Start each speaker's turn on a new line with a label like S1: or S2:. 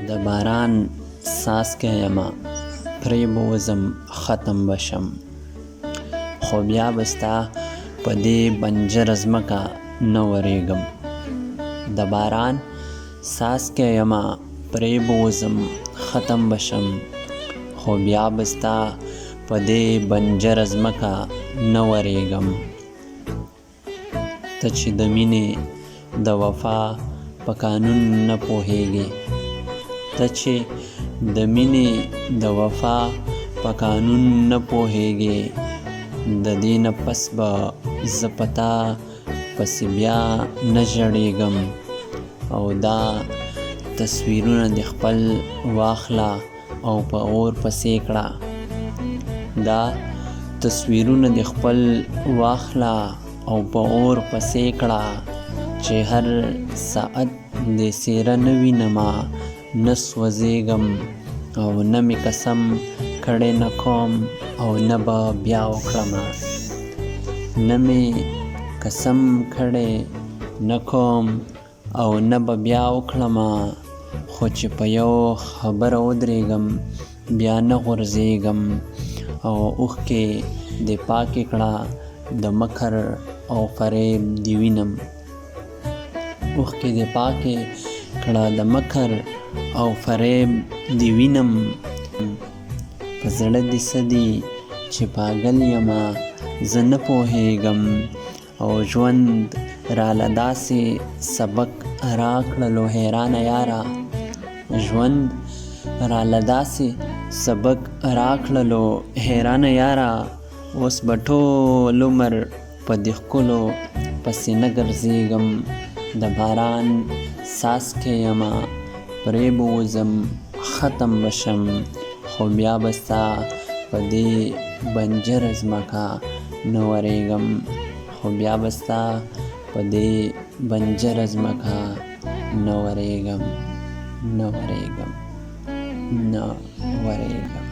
S1: د باران څاڅکی یمه پرې به وځم ختم به شم، خو بیا به ستا په دې بنجره ځمکه نه ورېږم. د باران څاڅکی یمه پرې به وځم ختم به شم، خو بیا به ستا په دې بنجره ځمکه نه ورېږم. ته چې د مینې د وفا په قانون نه پوهیږې، ته چې د مینې د وفا په قانون نه پوهیږې، د دې نه پس به زه په تا پسې بیا نه ژړېږم. او دا تصویرونه دې خپل واخله او په اور پسې کړه، دا تصویرونه دې خپل واخله او په اور پسې کړه، چې هر ساعت دې څېره نه وینمه نه سوځېږم. او نه مې قسم کړی نه کوم او نه به بیا وکړمه، نه مې قسم کړی نه کوم او نه به بیا وکړمه، خو چې په یو خبره ودرېږم بیا نه غورځېږم. او اوښکې دې پاکې کړه د مکر او فریب دې وینم، اوښکې دې پاکې کړه د مکر او فریب دې وینم. په زړه دې څه دي چې پاگل یمه زه نه پوهېږم. او ژوند راله داسې سبق راکړلو حیرانه یاره، ژوند راله داسې سبق راکړلو حیرانه یاره، اوس به ټول عمر په دې ښکلو پسې نه ګرځېږم. د باران څاڅکی یمه پرې به وځم ختم به شم، خو بیا به ستا په دې بنجره ځمکه نه ورېږم، خو بیا به ستا په دې بنجره ځمکه نه ورېږم، نه ورېږم، نه ورېږم.